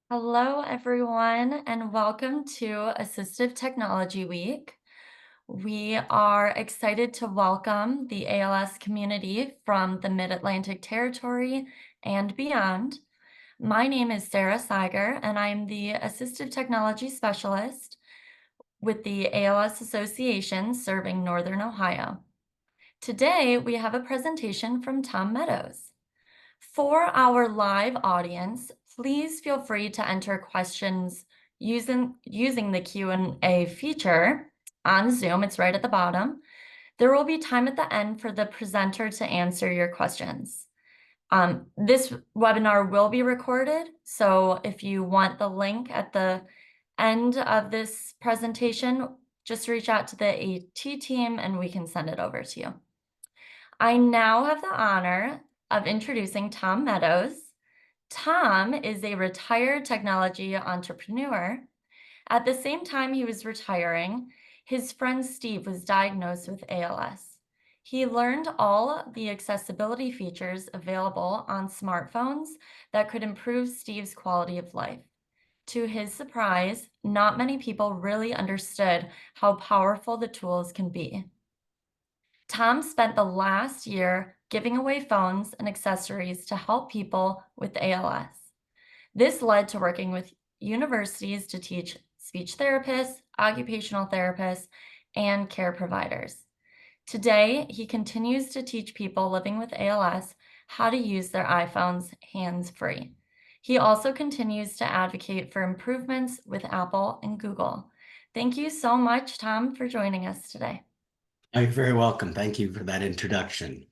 Hello, everyone, and welcome to Assistive Technology Week. We are excited to welcome the ALS community from the Mid-Atlantic Territory and beyond. My name is Sarah Seiger, and I'm the Assistive Technology Specialist with the ALS Association serving Northern Ohio. Today, we have a presentation from Tom Meadows. For our live audience, please feel free to enter questions using the Q&A feature on Zoom. It's right at the bottom. There will be time at the end for the presenter to answer your questions. This webinar will be recorded, so if you want the link at the end of this presentation, just reach out to the AT team and we can send it over to you. I now have the honor of introducing Tom Meadows. Tom is a retired technology entrepreneur. At the same time he was retiring, his friend Steve was diagnosed with ALS. He learned all the accessibility features available on smartphones that could improve Steve's quality of life. To his surprise, not many people really understood how powerful the tools can be. Tom spent the last year giving away phones and accessories to help people with ALS. This led to working with universities to teach speech therapists, occupational therapists, and care providers. Today, he continues to teach people living with ALS how to use their iPhones hands-free. He also continues to advocate for improvements with Apple and Google. Thank you so much, Tom, for joining us today. You're very welcome. Thank you for that introduction.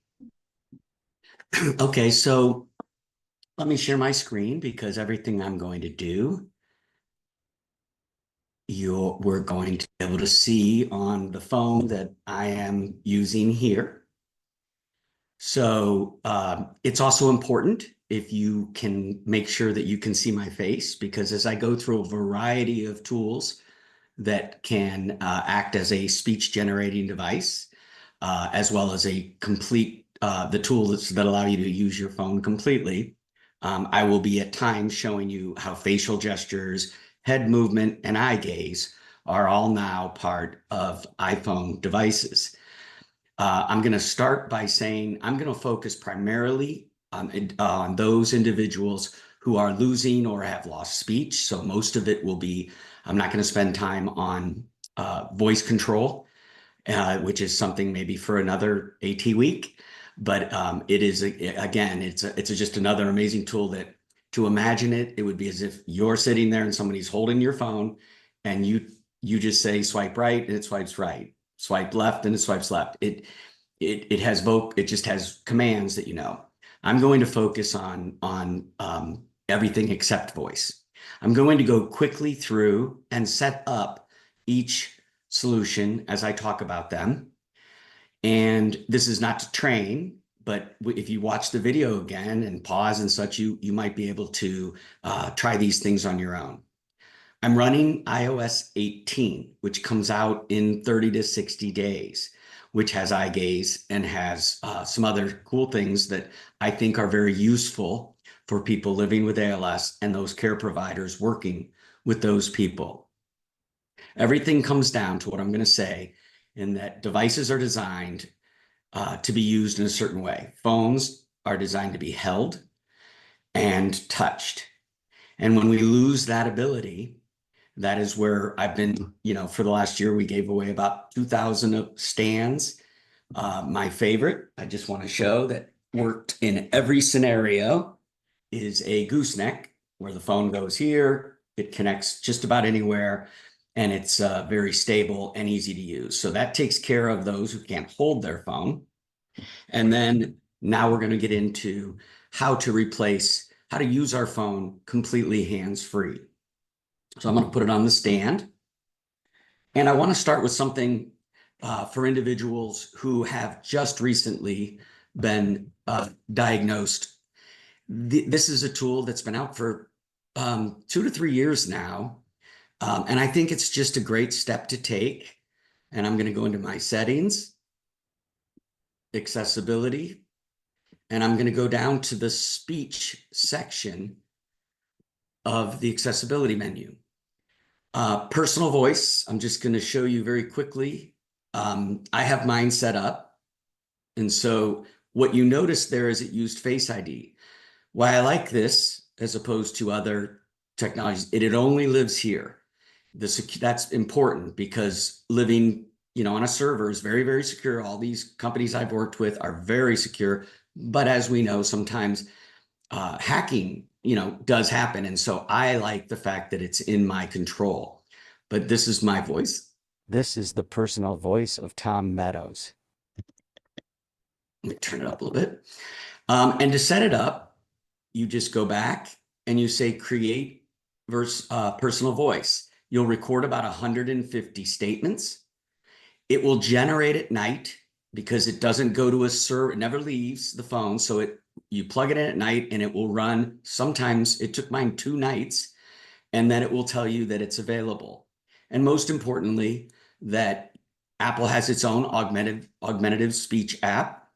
Okay, so let me share my screen because everything I'm going to do, we're going to be able to see on the phone that I am using here. So it's also important if you can make sure that you can see my face, because as I go through a variety of tools that can act as a speech generating device, as well as a complete, the tools that allow you to use your phone completely. I will be at times showing you how facial gestures, head movement, and eye gaze are all now part of iPhone devices. I'm going to start by saying I'm going to focus primarily on those individuals who are losing or have lost speech. So most of it will be, I'm not going to spend time on voice control, which is something maybe for another AT week. But it is, again, it's just another amazing tool that, to imagine it, it would be as if you're sitting there and somebody's holding your phone and you just say swipe right and it swipes right, swipe left and it swipes left. It just has commands that you know. I'm going to focus on everything except voice. I'm going to go quickly through and set up each solution as I talk about them. And this is not to train, but if you watch the video again and pause and such, you might be able to try these things on your own. I'm running iOS 18, which comes out in 30 to 60 days, which has eye gaze and has some other cool things that I think are very useful for people living with ALS and those care providers working with those people. Everything comes down to what I'm going to say, in that devices are designed to be used in a certain way. Phones are designed to be held and touched. And when we lose that ability, that is where I've been, for the last year, we gave away about 2,000 stands. My favorite, I just want to show that worked in every scenario, is a gooseneck, where the phone goes here, it connects just about anywhere, and it's very stable and easy to use. So that takes care of those who can't hold their phone. And then now we're going to get into how to use our phone completely hands-free. So I'm going to put it on the stand. And I want to start with something for individuals who have just recently been diagnosed. This is a tool that's been out for 2 to 3 years now. And I think it's just a great step to take. And I'm going to go into my settings, accessibility, and I'm going to go down to the speech section. of the accessibility menu. Personal voice, I'm just going to show you very quickly. I have mine set up. And so what you notice there is it used Face ID. Why I like this as opposed to other technologies, it only lives here. That's important because living, on a server is very, very secure. All these companies I've worked with are very secure. But as we know, sometimes hacking, does happen. And so I like the fact that it's in my control. But this is my voice. This is the personal voice of Tom Meadows. Let me turn it up a little bit. And to set it up, you just go back and you say create personal voice. You'll record about 150 statements. It will generate at night because it doesn't go to a server. It never leaves the phone. So you plug it in at night and it will run. Sometimes it took mine 2 nights, and then it will tell you that it's available. And most importantly, that Apple has its own augmentative speech app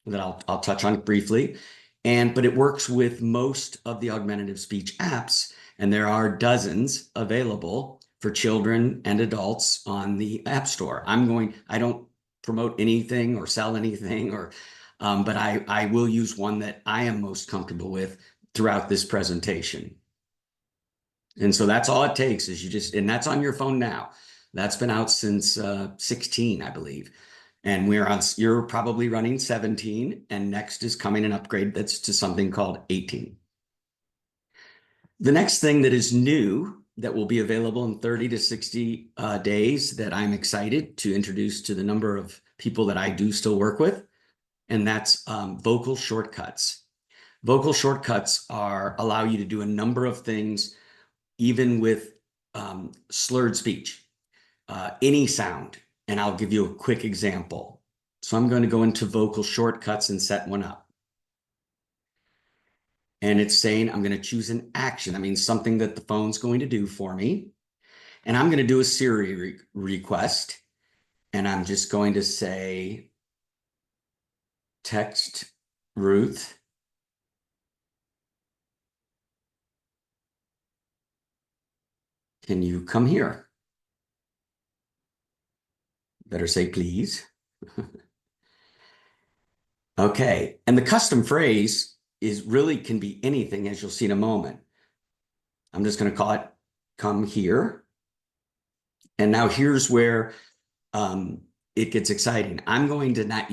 that I'll touch on briefly. But it works with most of the augmentative speech apps, and there are dozens available for children and adults on the App Store. I don't promote anything or sell anything, but I will use one that I am most comfortable with throughout this presentation. And so that's all it takes is and that's on your phone now. That's been out since 16, I believe. And you're probably running 17, and next is coming an upgrade that's to something called 18. The next thing that is new that will be available in 30 to 60 days that I'm excited to introduce to the number of people that I do still work with, and that's vocal shortcuts. Vocal shortcuts allow you to do a number of things, even with slurred speech, any sound. And I'll give you a quick example. So I'm going to go into vocal shortcuts and set one up. And it's saying I'm going to choose an action. I mean, something that the phone's going to do for me. And I'm going to do a Siri request. And I'm just going to say, text Ruth. Can you come here? Better say please. Okay, and the custom phrase can be anything, as you'll see in a moment. I'm just going to call it come here. And now here's where it gets exciting. I'm going to not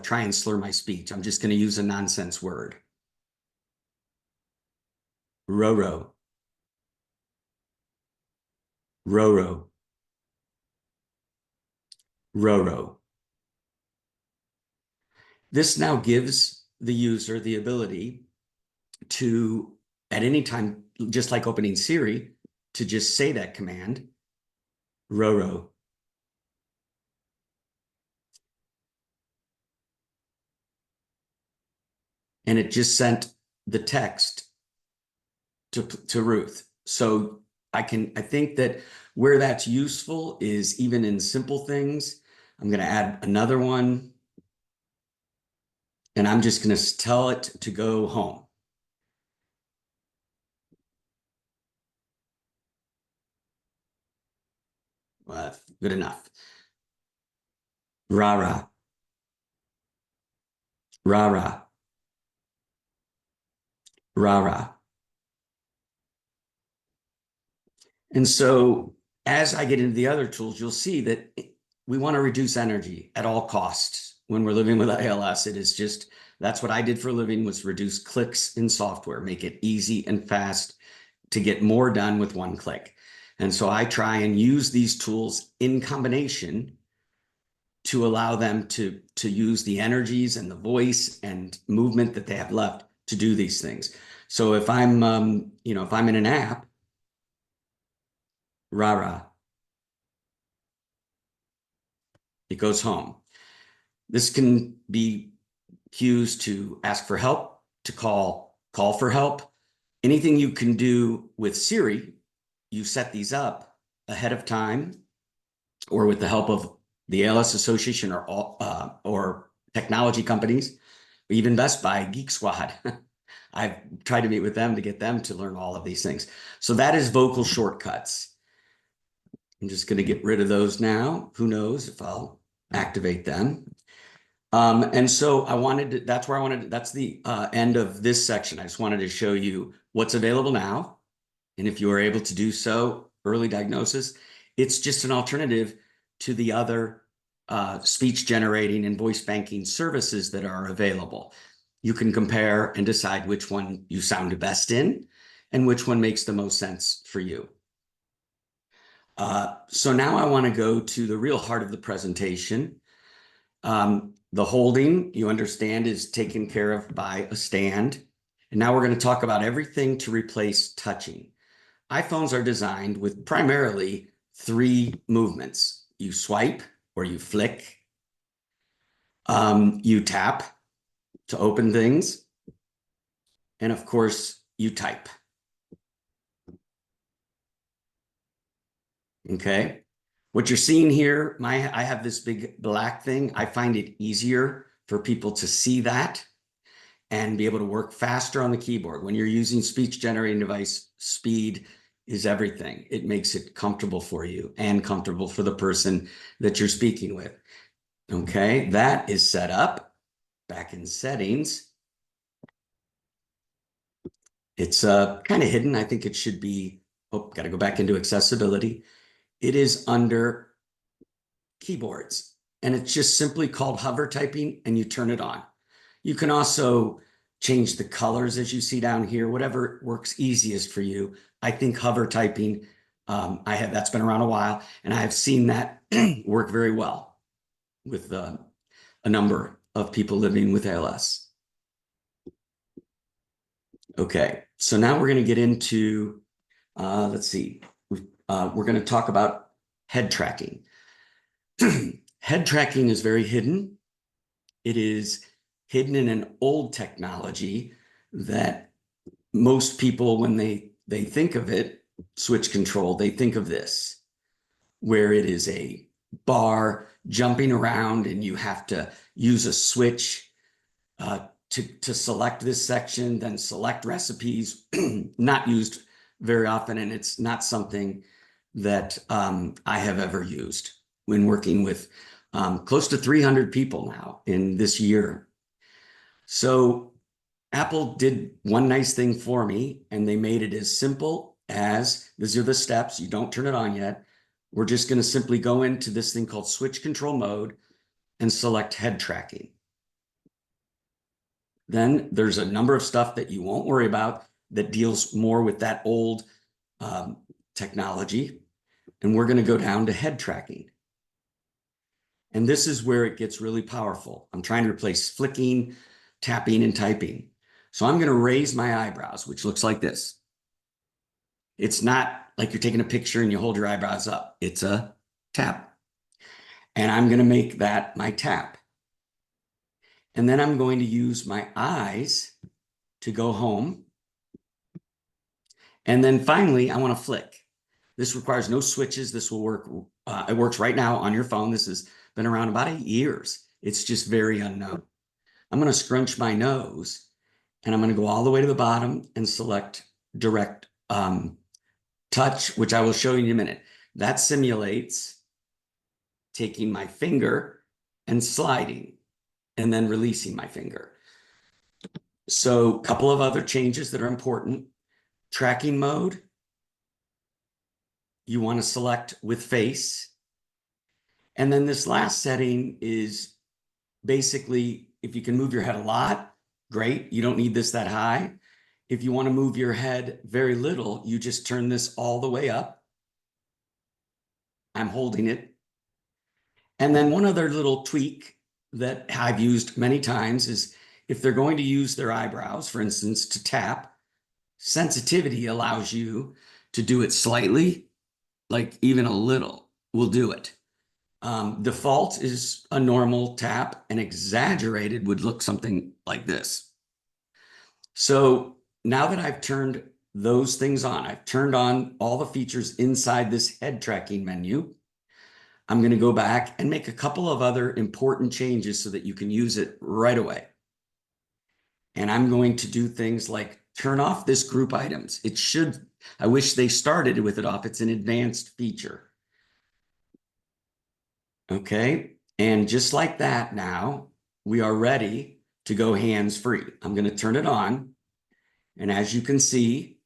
try and slur my speech. I'm just going to use a nonsense word. Roro. Roro. Roro. This now gives the user the ability to, at any time, just like opening Siri, to just say that command, Roro. And it just sent the text to Ruth. So I think that where that's useful is even in simple things. I'm going to add another one. And I'm just going to tell it to go home. Well, good enough. Rah-rah. Rah-rah. Rah-rah. And so as I get into the other tools, you'll see that we want to reduce energy at all costs. When we're living with ALS, that's what I did for a living, was reduce clicks in software, make it easy and fast to get more done with one click. And so I try and use these tools in combination to allow them to use the energies and the voice and movement that they have left to do these things. So if I'm in an app, rah-rah, it goes home. This can be cues to ask for help, to call for help. Anything you can do with Siri, you set these up ahead of time, or with the help of the ALS Association or technology companies, even Best Buy, Geek Squad. I've tried to meet with them to get them to learn all of these things. So that is vocal shortcuts. I'm just going to get rid of those now. Who knows if I'll activate them. And so that's where I wanted to, that's the end of this section. I just wanted to show you what's available now. And if you are able to do so, early diagnosis, it's just an alternative to the other speech generating and voice banking services that are available. You can compare and decide which one you sound best in and which one makes the most sense for you. So now I want to go to the real heart of the presentation. The holding, you understand, is taken care of by a stand. And now we're going to talk about everything to replace touching. iPhones are designed with primarily 3 movements. You swipe or you flick. You tap to open things. And of course, you type. Okay. What you're seeing here, I have this big black thing. I find it easier for people to see that and be able to work faster on the keyboard. When you're using speech generating device, speed is everything. It makes it comfortable for you and comfortable for the person that you're speaking with. Okay, that is set up. Back in settings. It's kind of hidden. I think it should be, got to go back into accessibility. It is under keyboards, and it's just simply called hover typing, and you turn it on. You can also change the colors as you see down here, whatever works easiest for you. I think hover typing, that's been around a while, and I have seen that work very well with a number of people living with ALS. Okay, so now we're going to get into, let's see, we're going to talk about head tracking. Head tracking is very hidden. It is hidden in an old technology that most people, when they think of it, switch control, they think of this, where it is a bar jumping around and you have to use a switch to select this section, then select recipes, not used very often. And it's not something that I have ever used when working with close to 300 people now in this year. So Apple did one nice thing for me, and they made it as simple as, these are the steps. You don't turn it on yet. We're just going to simply go into this thing called switch control mode and select head tracking. Then there's a number of stuff that you won't worry about that deals more with that old technology. And we're going to go down to head tracking. And this is where it gets really powerful. I'm trying to replace flicking, tapping, and typing. So I'm going to raise my eyebrows, which looks like this. It's not like you're taking a picture and you hold your eyebrows up. It's a tap. And I'm going to make that my tap. And then I'm going to use my eyes to go home. And then finally, I want to flick. This requires no switches. This will work. It works right now on your phone. This has been around about 8 years. It's just very unknown. I'm going to scrunch my nose, and I'm going to go all the way to the bottom and select direct touch, which I will show you in a minute. That simulates taking my finger and sliding and then releasing my finger. So a couple of other changes that are important. Tracking mode, you want to select with face. And then this last setting is basically, if you can move your head a lot, great. You don't need this that high. If you want to move your head very little, you just turn this all the way up. I'm holding it. And then one other little tweak that I've used many times is if they're going to use their eyebrows, for instance, to tap, sensitivity allows you to do it slightly, like even a little will do it. Default is a normal tap, and exaggerated would look something like this. So now that I've turned those things on, I've turned on all the features inside this head tracking menu. I'm going to go back and make a couple of other important changes so that you can use it right away. And I'm going to do things like turn off this group items. I wish they started with it off. It's an advanced feature. Okay. And just like that, now we are ready to go hands-free. I'm going to turn it on. And as you can see,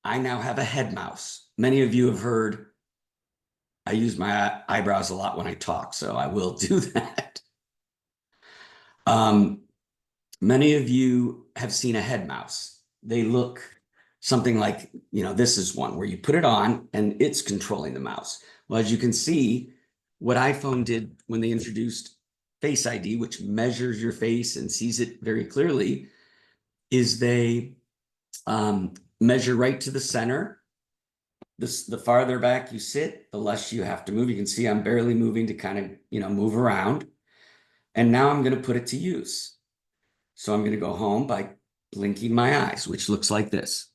I now have a head mouse. Many of you have heard I use my eyebrows a lot when I talk, so I will do that. Um, Many of you have seen a head mouse. They look something like, this is one where you put it on and it's controlling the mouse. Well, as you can see, what iPhone did when they introduced Face ID, which measures your face and sees it very clearly, is they measure right to the center. The farther back you sit, the less you have to move. You can see I'm barely moving to kind of, move around. And now I'm going to put it to use. So I'm going to go home by blinking my eyes, which looks like this.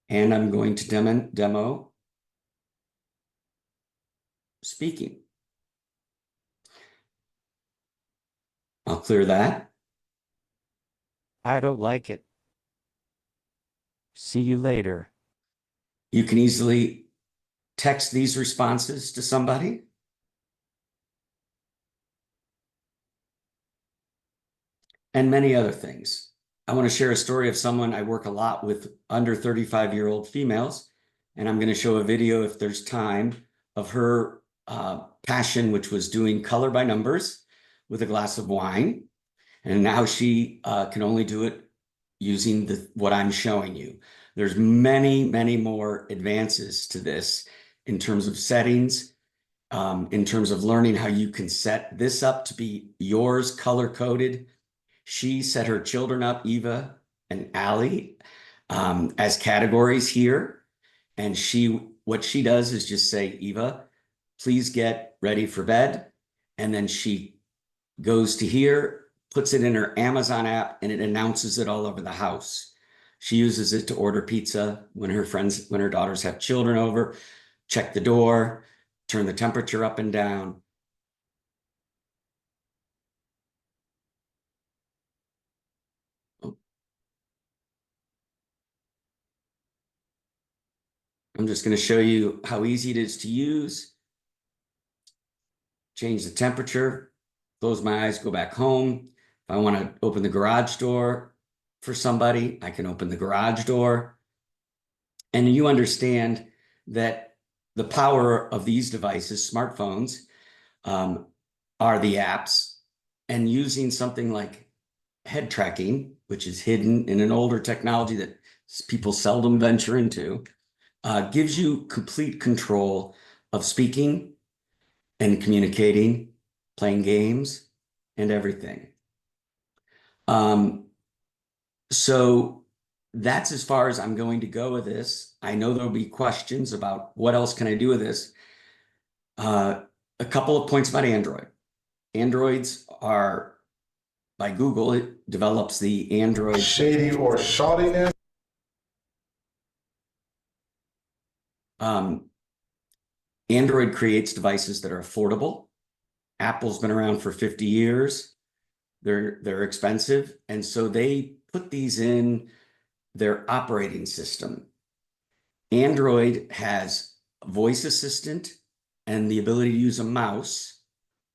And I'm going to demo speaking. I'll clear that. I don't like it. See you later. You can easily text these responses to somebody. And many other things. I want to share a story of someone I work a lot with under 35-year-old females. And I'm going to show a video, if there's time, of her passion, which was doing color by numbers with a glass of wine. And now she can only do it using what I'm showing you. There's many, many more advances to this in terms of settings, in terms of learning how you can set this up to be yours color-coded. She set her children up, Eva and Allie, as categories here. And what she does is just say, Eva, please get ready for bed. And then she goes to here, puts it in her Amazon app, and it announces it all over the house. She uses it to order pizza when her daughters have children over, check the door, turn the temperature up and down. I'm just going to show you how easy it is to use. Change the temperature, close my eyes, go back home. If I want to open the garage door for somebody, I can open the garage door. And you understand that the power of these devices, smartphones, are the apps. And using something like head tracking, which is hidden in an older technology that people seldom venture into, gives you complete control of speaking and communicating, playing games, and everything. So that's as far as I'm going to go with this. I know there'll be questions about what else can I do with this. A couple of points about Android. Androids are by Google. It develops the Android shady or shawtiness. Android creates devices that are affordable. Apple's been around for 50 years. They're expensive, and so they put these in their operating system. Android has voice assistant and the ability to use a mouse,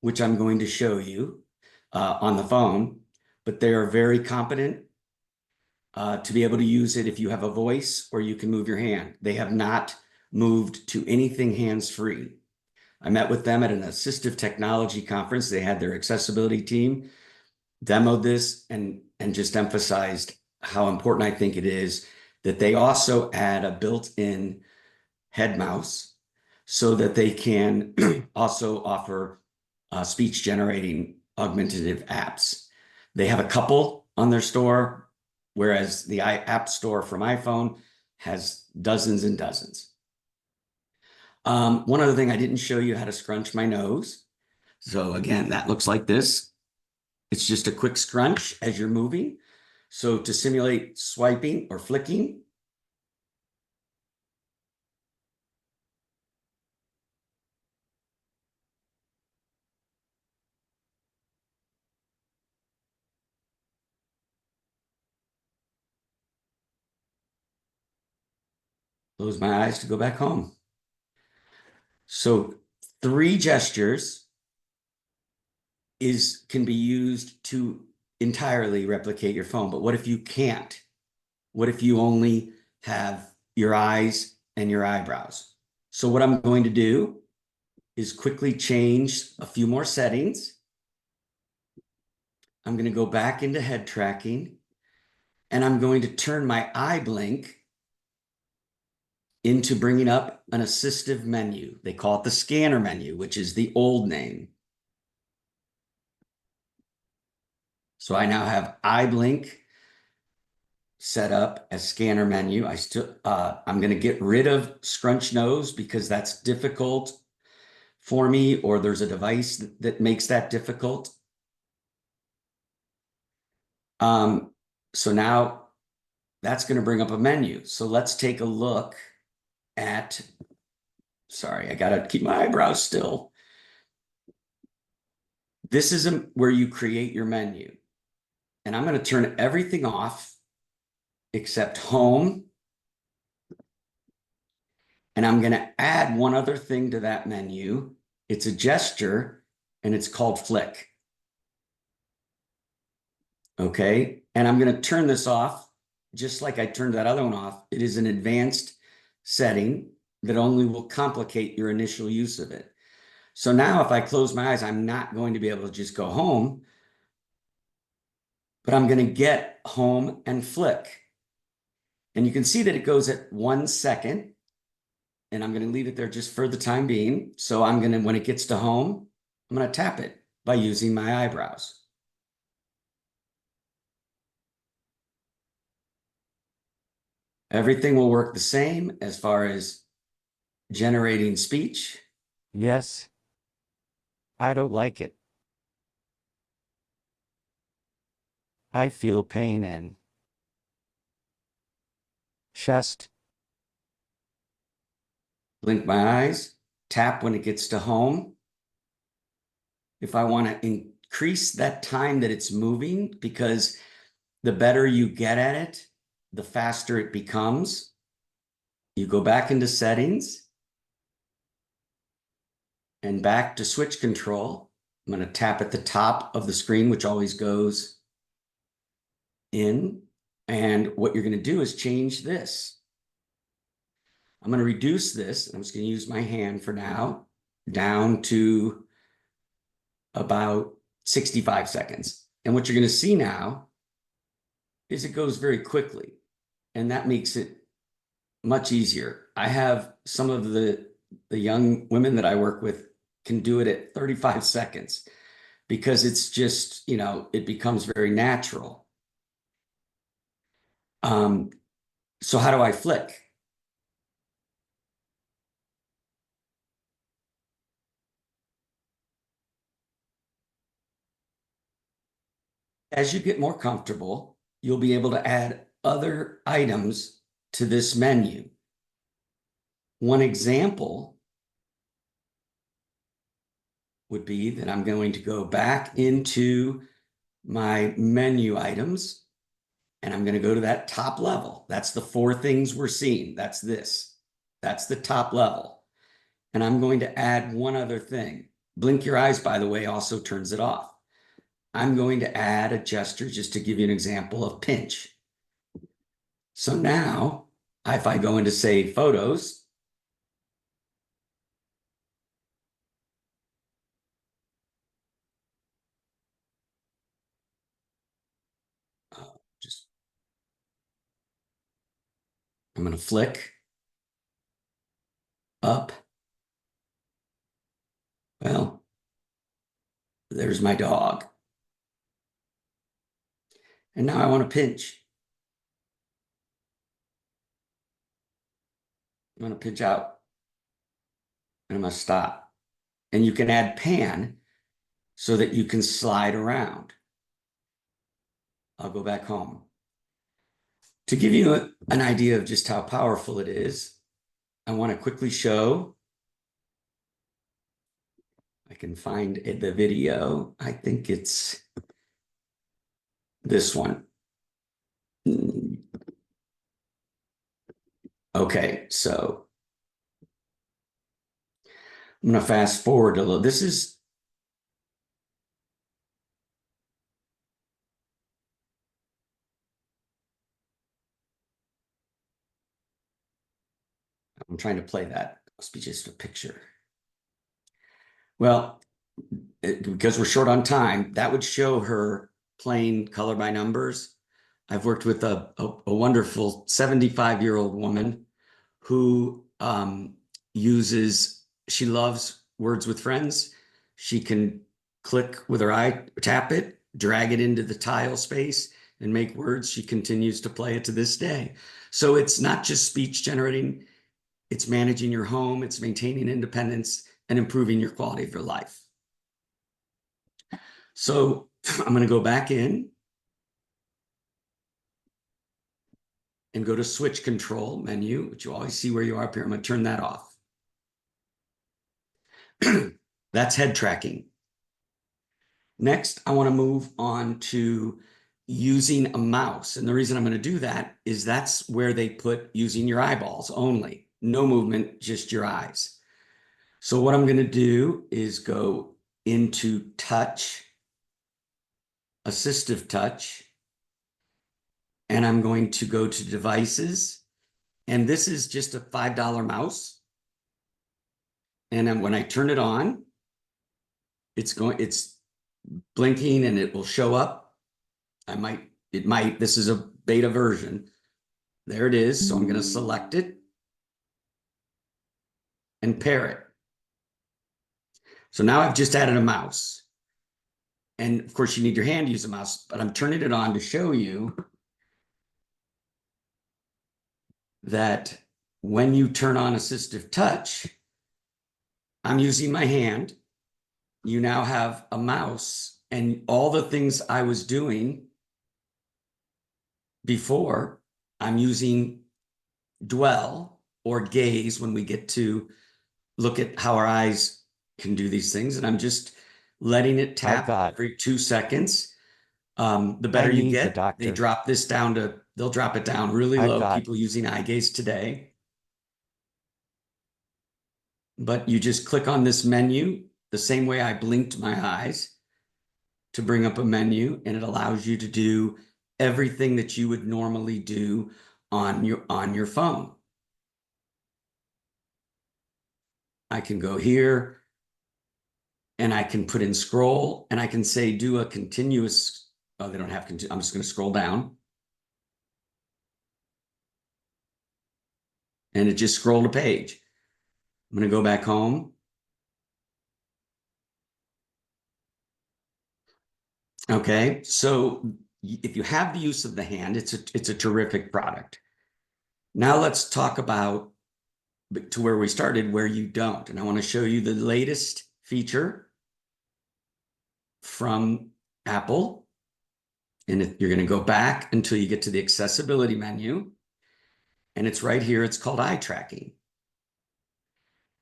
which I'm going to show you on the phone, but they are very competent to be able to use it if you have a voice or you can move your hand. They have not moved to anything hands-free. I met with them at an assistive technology conference. They had their accessibility team demoed this and just emphasized how important I think it is that they also add a built-in head mouse so that they can also offer speech generating augmentative apps. They have a couple on their store, whereas the app store from iPhone has dozens and dozens. One other thing, I didn't show you how to scrunch my nose. So again, that looks like this. It's just a quick scrunch as you're moving. So to simulate swiping or flicking, Close my eyes to go back home. So 3 gestures can be used to entirely replicate your phone. But what if you can't? What if you only have your eyes and your eyebrows? So what I'm going to do is quickly change a few more settings. I'm going to go back into head tracking, and I'm going to turn my eye blink into bringing up an assistive menu. They call it the scanner menu, which is the old name. So I now have eye blink set up as scanner menu. I'm going to get rid of scrunch nose because that's difficult for me, or there's a device that makes that difficult. So now that's going to bring up a menu. So let's take a look at, sorry, I got to keep my eyebrows still. This is where you create your menu. And I'm going to turn everything off except home. And I'm going to add one other thing to that menu. It's a gesture and it's called flick. Okay. And I'm going to turn this off just like I turned that other one off. It is an advanced setting that only will complicate your initial use of it. So now if I close my eyes, I'm not going to be able to just go home, but I'm going to get home and flick. And you can see that it goes at 1 second, and I'm going to leave it there just for the time being. So I'm going to, when it gets to home, I'm going to tap it by using my eyebrows. Everything will work the same as far as generating speech. Yes. I don't like it. I feel pain in chest. Blink my eyes, tap when it gets to home. If I want to increase that time that it's moving, because the better you get at it, the faster it becomes. You go back into settings and back to switch control. I'm going to tap at the top of the screen, which always goes in. And what you're going to do is change this. I'm going to reduce this. I'm just going to use my hand for now, down to about 65 seconds. And what you're going to see now is it goes very quickly. And that makes it much easier. I have some of the young women that I work with can do it at 35 seconds because it's just, it becomes very natural. So how do I flick? As you get more comfortable, you'll be able to add other items to this menu. One example would be that I'm going to go back into my menu items, and I'm going to go to that top level. That's the 4 things we're seeing. That's this. That's the top level. And I'm going to add one other thing. Blink your eyes, by the way, also turns it off. I'm going to add a gesture just to give you an example of pinch. So now, if I go into save photos, just I'm going to flick up. Well, there's my dog. And now I want to pinch. I'm going to pinch out. And I'm going to stop. And you can add pan so that you can slide around. I'll go back home. To give you an idea of just how powerful it is, I want to quickly show. I can find the video. I think it's this one. Okay, so I'm going to fast forward a little. I'm trying to play that. It must be just a picture. Well, because we're short on time, that would show her playing color by numbers. I've worked with a wonderful 75-year-old woman who she loves Words with Friends. She can click with her eye, tap it, drag it into the tile space, and make words. She continues to play it to this day. So it's not just speech generating, it's managing your home, it's maintaining independence, and improving your quality of your life. So I'm going to go back in and go to switch control menu, which you always see where you are up here. I'm going to turn that off. That's head tracking. Next, I want to move on to using a mouse. And the reason I'm going to do that is that's where they put using your eyeballs only. No movement, just your eyes. So what I'm going to do is go into touch, assistive touch, and I'm going to go to devices. And this is just a $5 mouse. And then when I turn it on, it's blinking and it will show up. This is a beta version. There it is. So I'm going to select it and pair it. So now I've just added a mouse. And of course you need your hand to use a mouse, but I'm turning it on to show you that when you turn on assistive touch, I'm using my hand. You now have a mouse, and all the things I was doing before, I'm using dwell or gaze when we get to look at how our eyes can do these things. And I'm just letting it I've tap got, every 2 seconds. The I better you need the get, doctor. they'll drop it down really I've low. got, People using eye gaze today. But you just click on this menu the same way I blinked my eyes to bring up a menu, and it allows you to do everything that you would normally do on your phone. I can go here and I can put in scroll, and I can say do a continuous. Oh, they don't have I'm just going to scroll down, and it just scrolled a page. I'm going to go back home. Okay, so if you have the use of the hand, it's a terrific product. Now let's talk about to where we started, where you don't. And I want to show you the latest feature from Apple. And you're going to go back until you get to the accessibility menu. And it's right here. It's called eye tracking.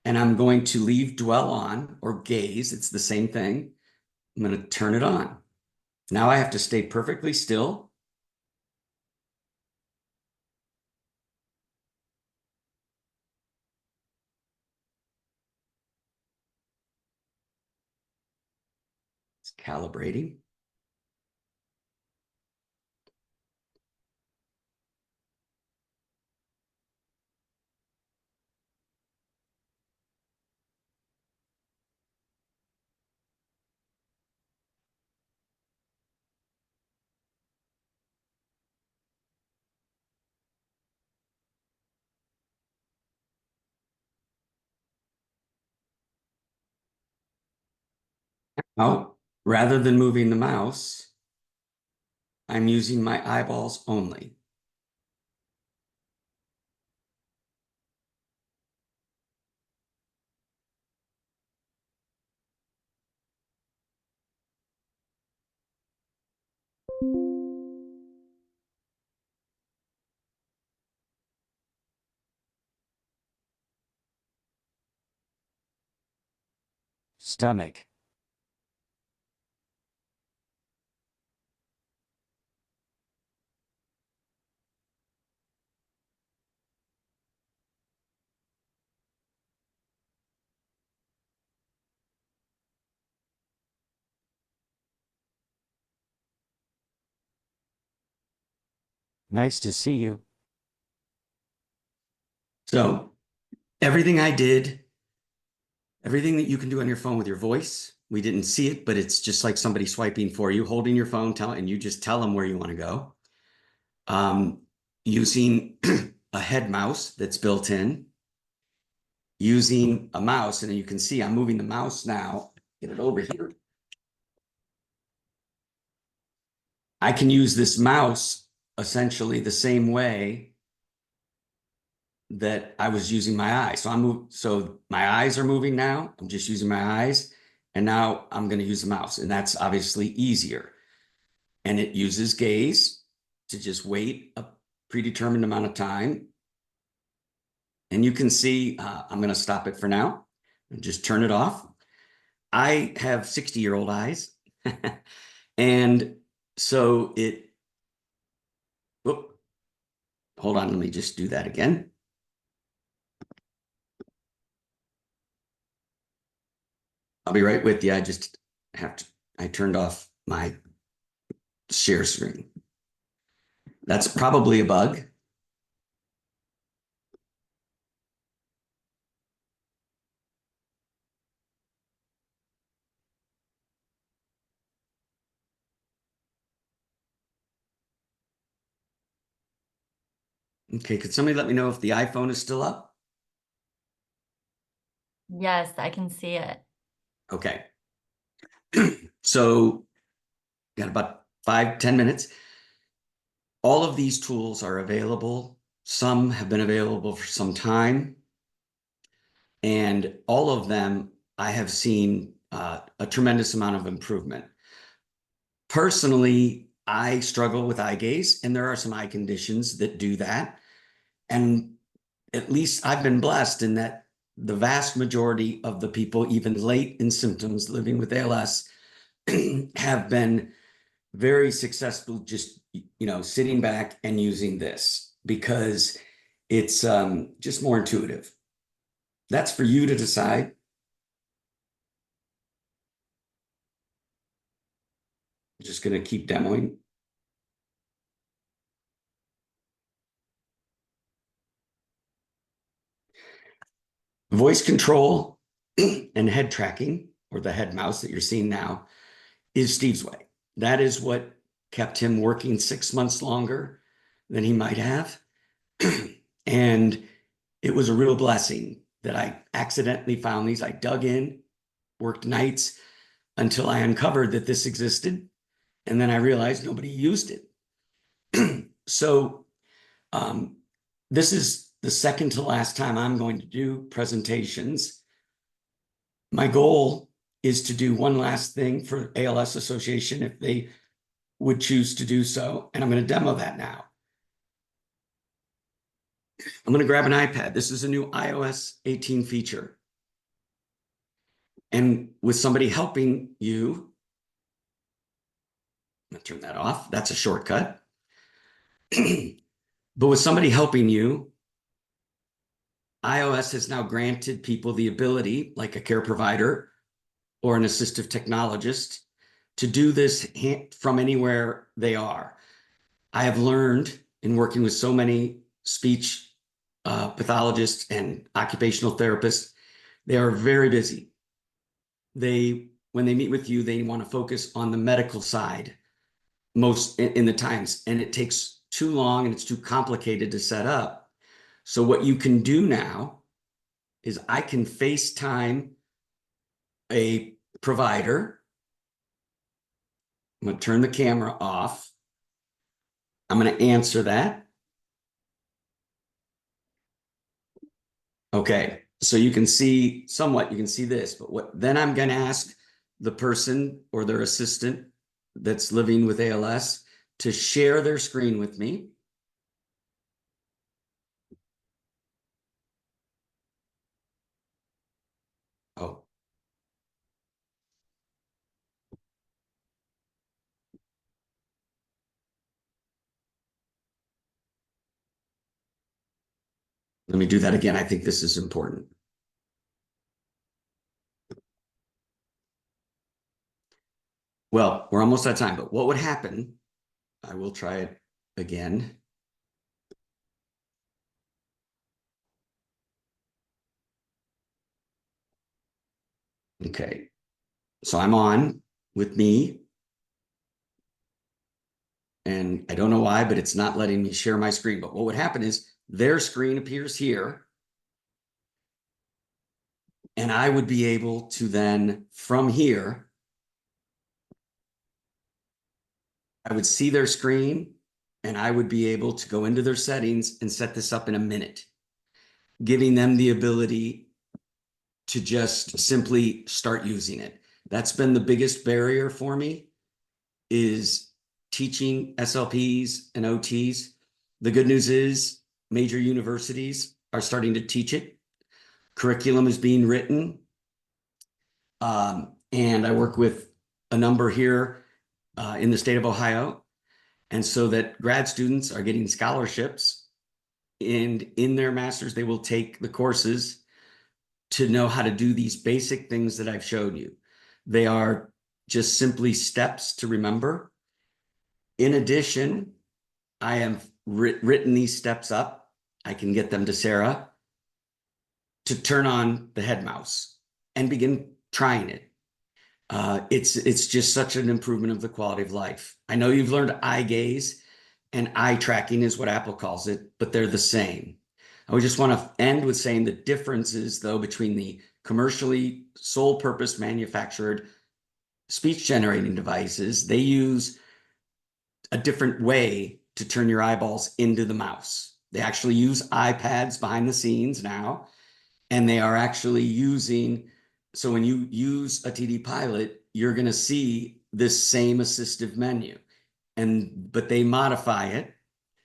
And I'm going to leave dwell on or gaze. It's the same thing. I'm going to turn it on. Now I have to stay perfectly still. It's calibrating. Now, rather than moving the mouse, I'm using my eyeballs only. stomach, Nice to see you. So everything I did, everything that you can do on your phone with your voice, we didn't see it, but it's just like somebody swiping for you, holding your phone, and you just tell them where you want to go. Using a head mouse that's built in, using a mouse, and you can see I'm moving the mouse now, get it over here. I can use this mouse essentially the same way that I was using my eyes. So my eyes are moving now. I'm just using my eyes. And now I'm going to use the mouse. And that's obviously easier. And it uses gaze to just wait a predetermined amount of time. And you can see, I'm going to stop it for now and just turn it off. I have 60-year-old eyes. And so hold on, let me just do that again. I'll be right with you. I turned off my share screen. That's probably a bug. Okay, could somebody let me know if the iPhone is still up? Yes, I can see it. Okay. So got about 5-10 minutes. All of these tools are available. Some have been available for some time. And all of them, I have seen a tremendous amount of improvement. Personally, I struggle with eye gaze, and there are some eye conditions that do that. And at least I've been blessed in that the vast majority of the people, even late in symptoms living with ALS, have been very successful just, sitting back and using this because it's just more intuitive. That's for you to decide. I'm just going to keep demoing. Voice control and head tracking, or the head mouse that you're seeing now, is Steve's way. That is what kept him working 6 months longer than he might have. And it was a real blessing that I accidentally found these. I dug in, worked nights until I uncovered that this existed. And then I realized nobody used it. So this is the second to last time I'm going to do presentations. My goal is to do one last thing for ALS Association if they would choose to do so. And I'm going to demo that now. I'm going to grab an iPad. This is a new iOS 18 feature. And with somebody helping you, I'm going to turn that off. That's a shortcut. But with somebody helping you, iOS has now granted people the ability, like a care provider or an assistive technologist, to do this from anywhere they are. I have learned in working with so many speech pathologists and occupational therapists, they are very busy. When they meet with you, they want to focus on the medical side most in the times, and it takes too long and it's too complicated to set up. So what you can do now is I can FaceTime a provider. I'm going to turn the camera off. I'm going to answer that. Okay, so you can see somewhat, you can see this, but then I'm going to ask the person or their assistant that's living with ALS to share their screen with me. Oh. Let me do that again. I think this is important. Well, we're almost out of time, but what would happen? I will try it again. Okay, so I'm on with me. And I don't know why, but it's not letting me share my screen. But what would happen is their screen appears here. And I would be able to then, from here, I would see their screen and I would be able to go into their settings and set this up in a minute, giving them the ability to just simply start using it. That's been the biggest barrier for me, is teaching SLPs and OTs. The good news is major universities are starting to teach it. Curriculum is being written. And I work with a number here in the state of Ohio. And so that grad students are getting scholarships, and in their masters, they will take the courses to know how to do these basic things that I've showed you. They are just simply steps to remember. In addition, I have written these steps up. I can get them to Sarah to turn on the head mouse and begin trying it. It's just such an improvement of the quality of life. I know you've learned eye gaze, and eye tracking is what Apple calls it, but they're the same. I would just want to end with saying the differences, though, between the commercially sole purpose manufactured speech generating devices. They use a different way to turn your eyeballs into the mouse. They actually use iPads behind the scenes now, and they are actually using, so when you use a TD Pilot, you're going to see this same assistive menu, but they modify it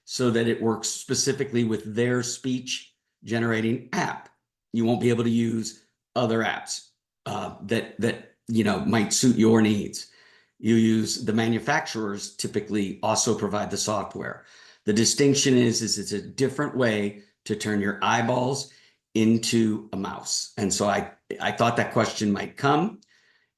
so that it works specifically with their speech generating app. You won't be able to use other apps that might suit your needs. You use the manufacturers typically also provide the software. The distinction is it's a different way to turn your eyeballs into a mouse. And so I thought that question might come.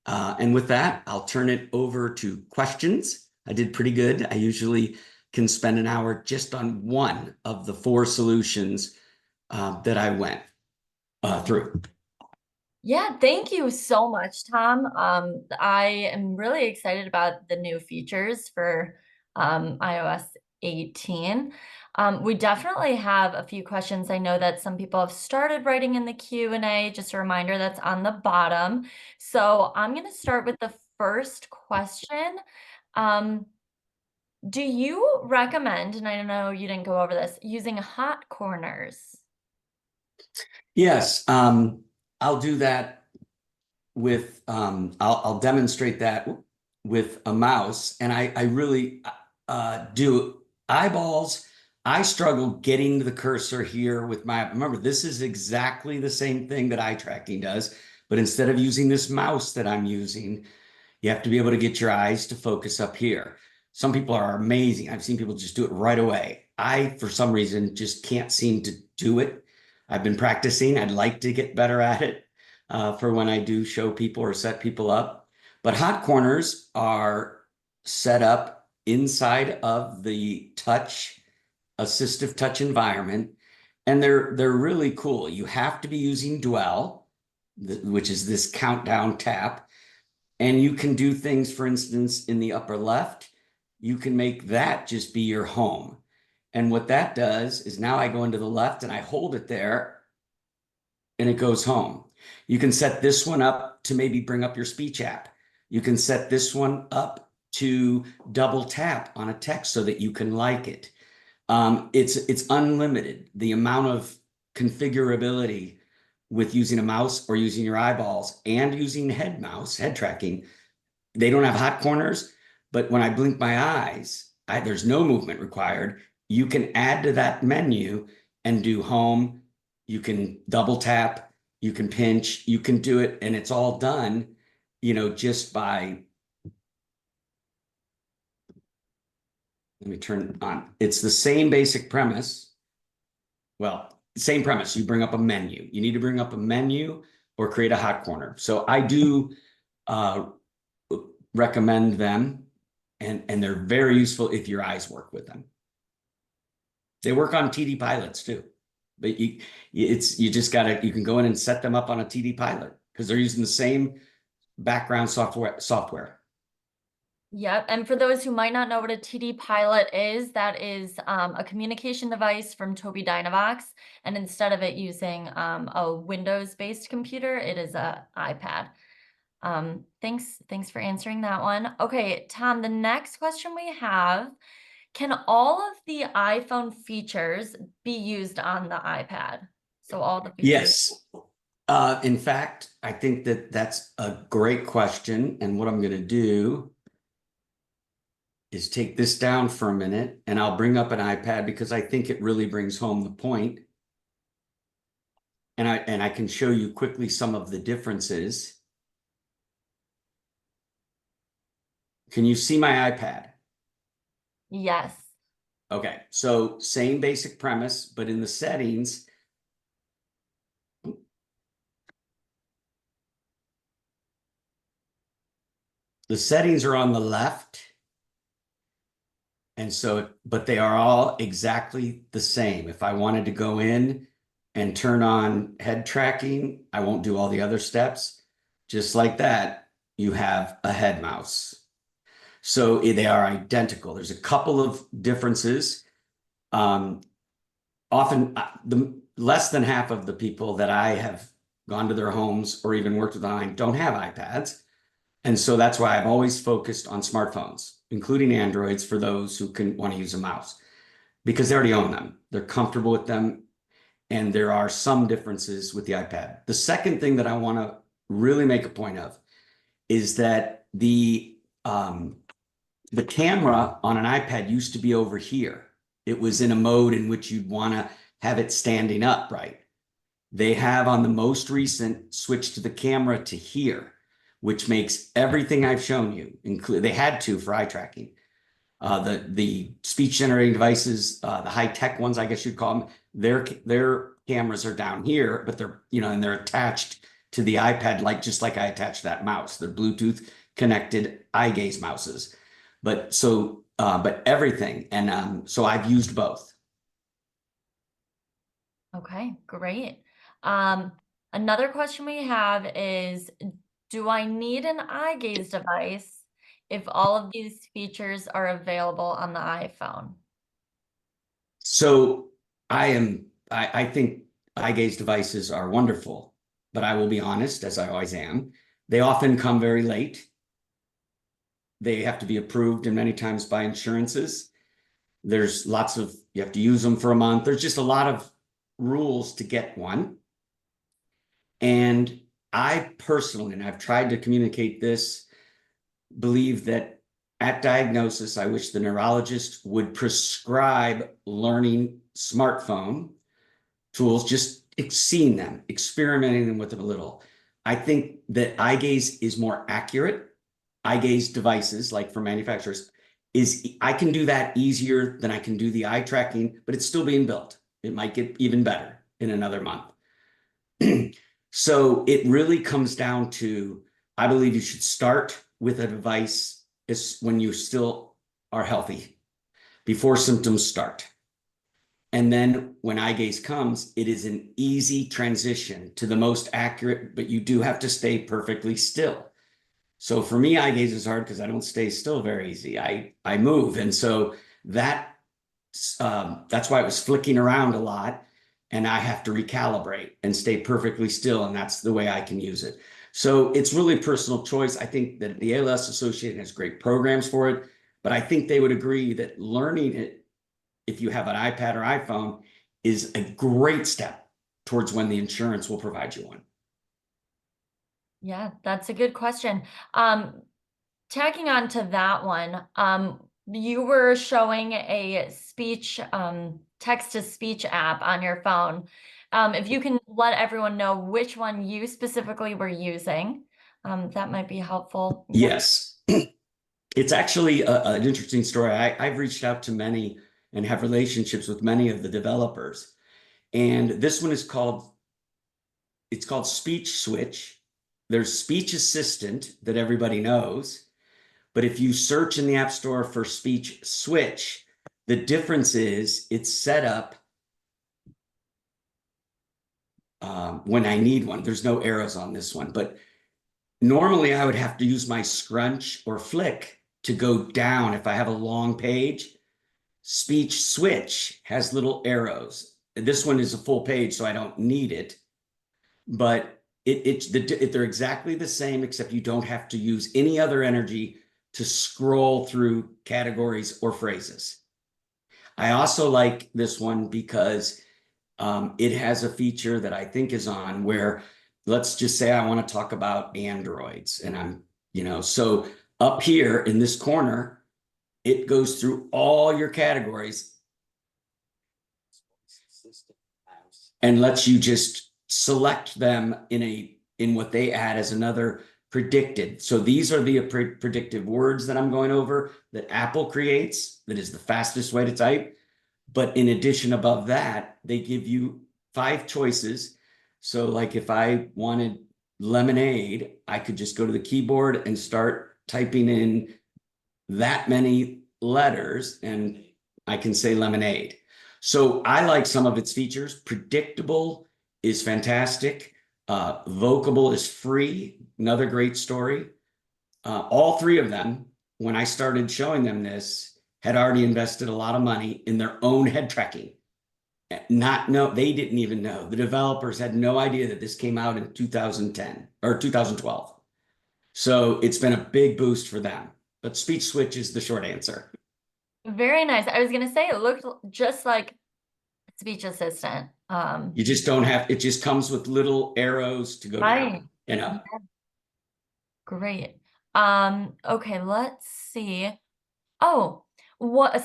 And with that, I'll turn it over to questions. I did pretty good. I usually can spend an hour just on one of the 4 solutions that I went through. Yeah, thank you so much, Tom. I am really excited about the new features for iOS 18. We definitely have a few questions. I know that some people have started writing in the Q&A. Just a reminder, that's on the bottom. So I'm going to start with the first question. Do you recommend, and I know you didn't go over this, using hot corners? Yes, I'll do that with, I'll demonstrate that with a mouse. And I really do eyeballs. I struggle getting the cursor here with my, remember, this is exactly the same thing that eye tracking does, but instead of using this mouse that I'm using, you have to be able to get your eyes to focus up here. Some people are amazing. I've seen people just do it right away. I, for some reason, just can't seem to do it. I've been practicing. I'd like to get better at it for when I do show people or set people up. But hot corners are set up inside of the assistive touch environment, and they're really cool. You have to be using Dwell, which is this countdown tap. And you can do things, for instance, in the upper left, you can make that just be your home. And what that does is now I go into the left and I hold it there and it goes home. You can set this one up to maybe bring up your speech app. You can set this one up to double tap on a text so that you can like it. It's unlimited. The amount of configurability with using a mouse or using your eyeballs and using head tracking. They don't have hot corners, but when I blink my eyes, there's no movement required. You can add to that menu and do home. You can double tap, you can pinch, you can do it, and it's all done, just by, let me turn it on. It's the same basic premise. Well, same premise. You bring up a menu. You need to bring up a menu or create a hot corner. So I do recommend them, and they're very useful if your eyes work with them. They work on TD Pilots too, but you just gotta, you can go in and set them up on a TD Pilot. because they're using the same background software. Yep. And for those who might not know what a TD Pilot is, that is a communication device from Tobii Dynavox. And instead of it using a Windows-based computer, it is a iPad. Thanks for answering that one. Okay, Tom, the next question we have, can all of the iPhone features be used on the iPad? So all the features. Yes. In fact, I think that that's a great question. And what I'm going to do is take this down for a minute, and I'll bring up an iPad because I think it really brings home the point. And I can show you quickly some of the differences. Can you see my iPad? Yes. Okay, so same basic premise, but in the settings, the settings are on the left. And so, but they are all exactly the same. If I wanted to go in and turn on head tracking, I won't do all the other steps. Just like that, you have a head mouse. So they are identical. There's a couple of differences. Often, the less than half of the people that I have gone to their homes or even worked with online don't have iPads. And so that's why I've always focused on smartphones, including Androids, for those who can want to use a mouse, because they already own them. They're comfortable with them. And there are some differences with the iPad. The second thing that I want to really make a point of is that the camera on an iPad used to be over here. It was in a mode in which you'd want to have it standing upright. They have on the most recent switched to the camera to here, which makes everything I've shown you include. They had to for eye tracking. The speech generating devices, the high tech ones, I guess you'd call them. Their cameras are down here, but they're and they're attached to the iPad, just like I attached that mouse. They're Bluetooth connected eye gaze mouses. But everything, and so I've used both. Okay, great. Another question we have is, do I need an eye gaze device if all of these features are available on the iPhone? So I think eye gaze devices are wonderful, but I will be honest, as I always am, they often come very late. They have to be approved and many times by insurances. There's you have to use them for a month. There's just a lot of rules to get one. And I personally, and I've tried to communicate this, believe that at diagnosis, I wish the neurologist would prescribe learning smartphone tools, just seeing them, experimenting them with them a little. I think that eye gaze is more accurate. Eye gaze devices, like for manufacturers, I can do that easier than I can do the eye tracking, but it's still being built. It might get even better in another month. So it really comes down to, I believe you should start with a device when you still are healthy, before symptoms start. And then when eye gaze comes, it is an easy transition to the most accurate, but you do have to stay perfectly still. So for me, eye gaze is hard because I don't stay still very easy. I move. And so that's why it was flicking around a lot. And I have to recalibrate and stay perfectly still. And that's the way I can use it. So it's really personal choice. I think that the ALS Association has great programs for it, but I think they would agree that learning it, if you have an iPad or iPhone, is a great step towards when the insurance will provide you one. Yeah, that's a good question. Tagging on to that one, you were showing a speech, text-to-speech app on your phone. If you can let everyone know which one you specifically were using, that might be helpful. Yes. It's actually an interesting story. I've reached out to many and have relationships with many of the developers. And this one is called Speech Switch. There's Speech Assistant that everybody knows. But if you search in the App Store for Speech Switch, the difference is it's set up when I need one. There's no arrows on this one, but normally I would have to use my scrunch or flick to go down if I have a long page. Speech switch has little arrows. This one is a full page, so I don't need it. But they're exactly the same, except you don't have to use any other energy to scroll through categories or phrases. I also like this one because it has a feature that I think is on where, let's just say I want to talk about Androids, and so up here in this corner, it goes through all your categories and lets you just select them in what they add as another predicted. So these are the predictive words that I'm going over that Apple creates, that is the fastest way to type. But in addition, above that, they give you 5 choices. So like if I wanted lemonade, I could just go to the keyboard and start typing in that many letters and I can say lemonade. So I like some of its features. Predictable is fantastic. Vocable is free, another great story. All 3 of them, when I started showing them this, had already invested a lot of money in their own head tracking. They didn't even know. The developers had no idea that this came out in 2010 or 2012. So it's been a big boost for them. But speech switch is the short answer. Very nice. I was gonna say it looked just like speech assistant. You just don't have, it just comes with little arrows to go Right. down, Great. Okay, let's see. Oh,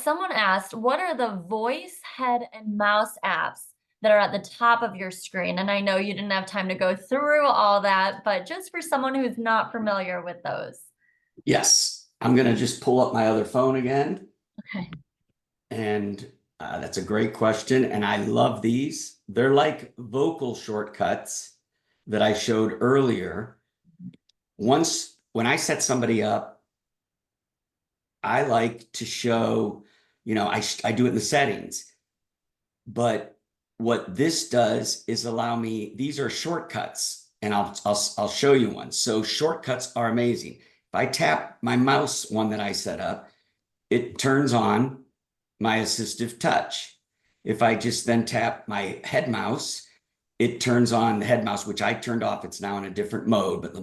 someone asked, what are the voice, head, and mouse apps that are at the top of your screen? And I know you didn't have time to go through all that, but just for someone who's not familiar with those. Yes, I'm going to just pull up my other phone again. Okay. And that's a great question. And I love these. They're like vocal shortcuts that I showed earlier. Once, when I set somebody up, I like to show, I do it in the settings. But what this does is allow me, these are shortcuts, and I'll show you one. So shortcuts are amazing. If I tap my mouse one that I set up, it turns on my assistive touch. If I just then tap my head mouse, it turns on the head mouse, which I turned off. It's now in a different mode, but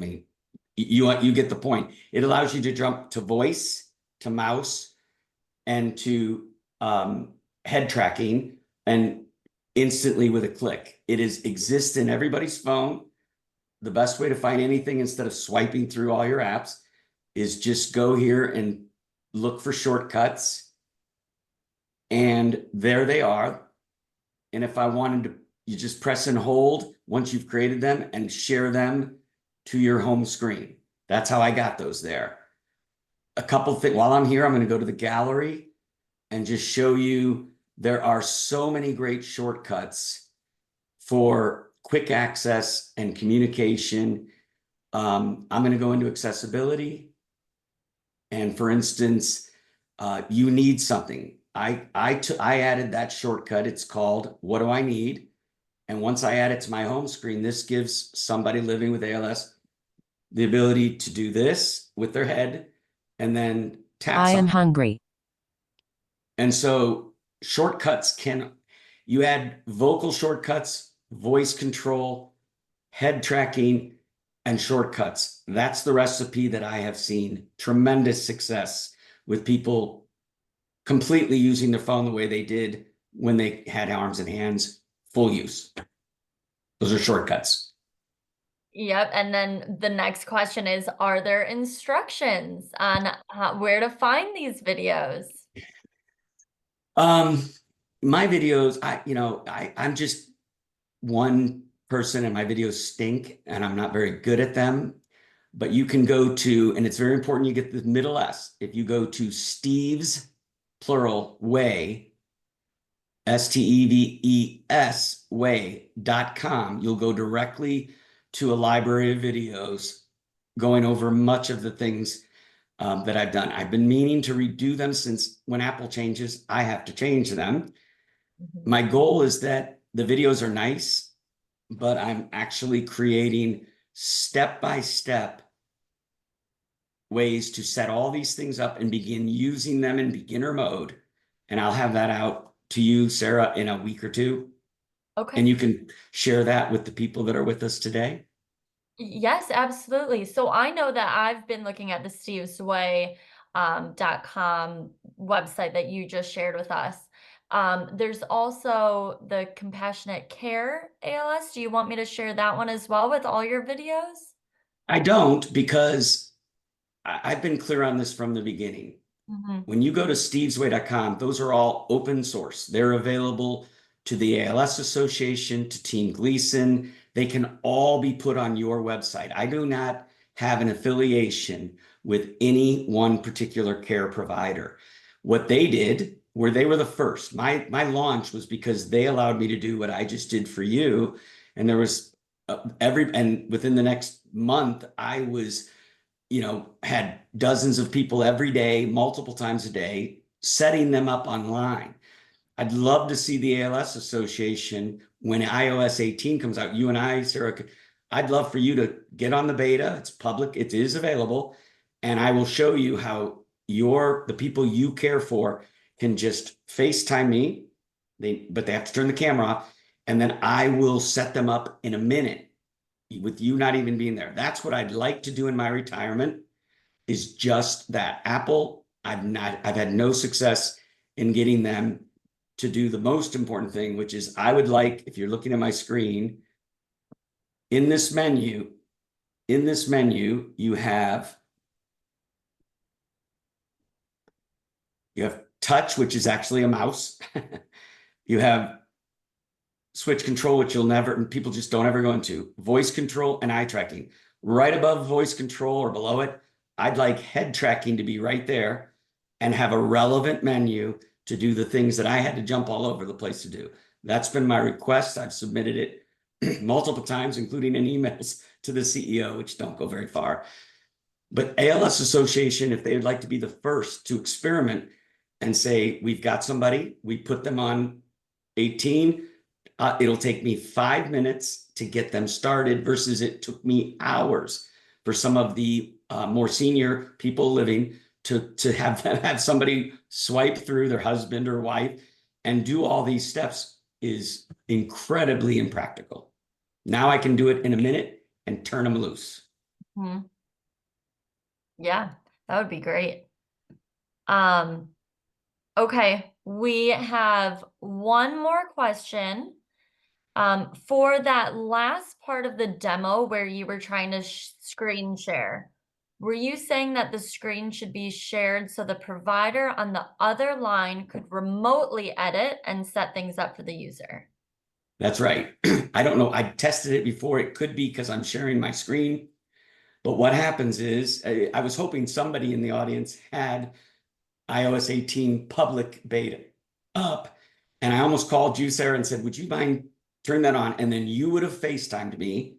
you get the point. It allows you to jump to voice, to mouse, and to head tracking, and instantly with a click. It exists in everybody's phone. The best way to find anything instead of swiping through all your apps is just go here and look for shortcuts. And there they are. And if I wanted to, you just press and hold once you've created them and share them to your home screen. That's how I got those there. A couple things while I'm here, I'm going to go to the gallery and just show you there are so many great shortcuts for quick access and communication. I'm going to go into accessibility. And for instance, you need something. I added that shortcut. It's called What Do I Need? And once I add it to my home screen, this gives somebody living with ALS the ability to do this with their head and then tap I am something. hungry. And so shortcuts you add vocal shortcuts, voice control, head tracking, and shortcuts. That's the recipe that I have seen tremendous success with people completely using their phone the way they did when they had arms and hands, full use. Those are shortcuts. Yep. And then the next question is, are there instructions on where to find these videos? My videos, I'm just one person and my videos stink and I'm not very good at them. But you can go to, and it's very important you get the middle S. If you go to Steve's, plural, way, STEVES way.com, you'll go directly to a library of videos going over much of the things that I've done. I've been meaning to redo them since when Apple changes, I have to change them. Mm-hmm. My goal is that the videos are nice, but I'm actually creating step-by-step ways to set all these things up and begin using them in beginner mode. And I'll have that out to you, Sarah, in a week or two. Okay. And you can share that with the people that are with us today. Yes, absolutely. So I know that I've been looking at the stevesway.com website that you just shared with us. There's also the Compassionate Care ALS. Do you want me to share that one as well with all your videos? I don't, because I've been clear on this from the beginning. Mhm. When you go to stevesway.com, those are all open source. They're available to the ALS Association, to Team Gleason. They can all be put on your website. I do not have an affiliation with any one particular care provider. What they did, where they were the first, my launch was because they allowed me to do what I just did for you. And there was and within the next month, I was had dozens of people every day, multiple times a day, setting them up online. I'd love to see the ALS Association when iOS 18 comes out. You and I, Sarah, I'd love for you to get on the beta. It's public, it is available, and I will show you how the people you care for can just FaceTime me. But they have to turn the camera off, and then I will set them up in a minute with you not even being there. That's what I'd like to do in my retirement, is just that. Apple, I've had no success in getting them to do the most important thing, which is I would like, if you're looking at my screen, in this menu, you have touch, which is actually a mouse. You have switch control, which people just don't ever go into. Voice control and eye tracking. Right above voice control or below it, I'd like head tracking to be right there and have a relevant menu to do the things that I had to jump all over the place to do. That's been my request. I've submitted it multiple times, including in emails to the CEO, which don't go very far. But ALS Association, if they would like to be the first to experiment and say, we've got somebody, we put them on 18, it'll take me 5 minutes to get them started versus it took me hours for some of the more senior people living to have somebody swipe through their husband or wife and do all these steps is incredibly impractical. Now I can do it in a minute and turn them loose. Mhm. Yeah, that would be great. Um, okay, we have one more question. For that last part of the demo where you were trying to screen share, were you saying that the screen should be shared so the provider on the other line could remotely edit and set things up for the user? That's right. I don't know. I tested it before. It could be because I'm sharing my screen. But what happens is, I was hoping somebody in the audience had iOS 18 public beta up. And I almost called you, Sarah, and said, would you mind turn that on? And then you would have FaceTimed me.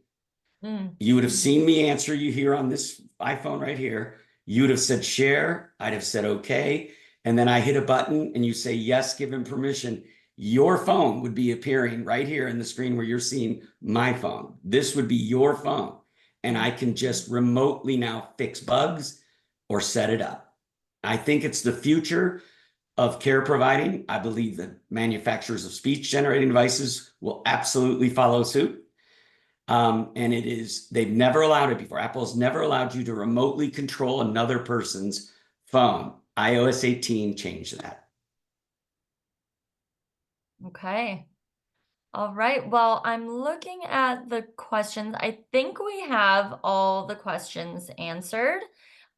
You would have seen me answer you here on this iPhone right here. You would have said share. I'd have said okay. And then I hit a button and you say yes, give him permission. Your phone would be appearing right here in the screen where you're seeing my phone. This would be your phone. And I can just remotely now fix bugs or set it up. I think it's the future of care providing. I believe that manufacturers of speech generating devices will absolutely follow suit. And they've never allowed it before. Apple has never allowed you to remotely control another person's phone. iOS 18 changed that. Okay. All right. Well, I'm looking at the questions. I think we have all the questions answered.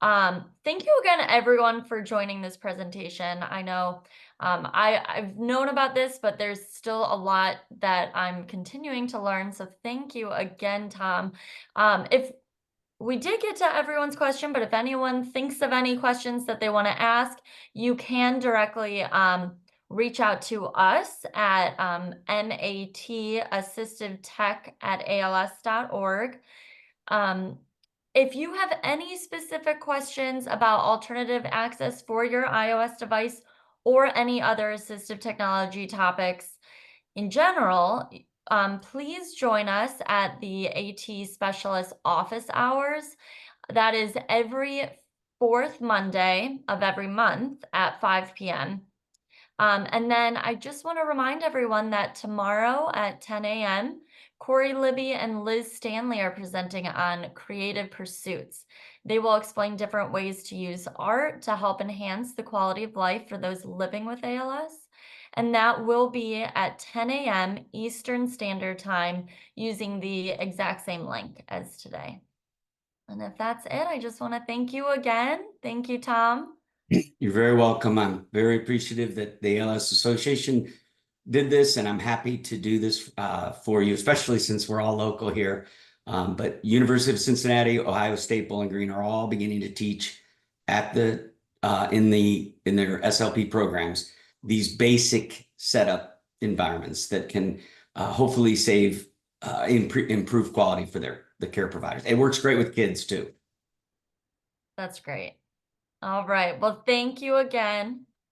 Thank you again, everyone, for joining this presentation. I know I've known about this, but there's still a lot that I'm continuing to learn. So thank you again, Tom. If we did get to everyone's question, but if anyone thinks of any questions that they want to ask, you can directly reach out to us at matassistivetech@als.org. If you have any specific questions about alternative access for your iOS device or any other assistive technology topics in general, please join us at the AT Specialist office hours. That is every fourth Monday of every month at 5 p.m. And then I just want to remind everyone that tomorrow at 10 a.m., Corey Libby and Liz Stanley are presenting on creative pursuits. They will explain different ways to use art to help enhance the quality of life for those living with ALS. And that will be at 10 a.m. Eastern Standard Time using the exact same link as today. And if that's it, I just want to thank you again. Thank you, Tom. You're very welcome. I'm very appreciative that the ALS Association did this, and I'm happy to do this for you, especially since we're all local here. But University of Cincinnati, Ohio State, Bowling Green are all beginning to teach at the in their SLP programs these basic setup environments that can hopefully improve quality for the care providers. It works great with kids too. That's great. All right. Well, thank you again.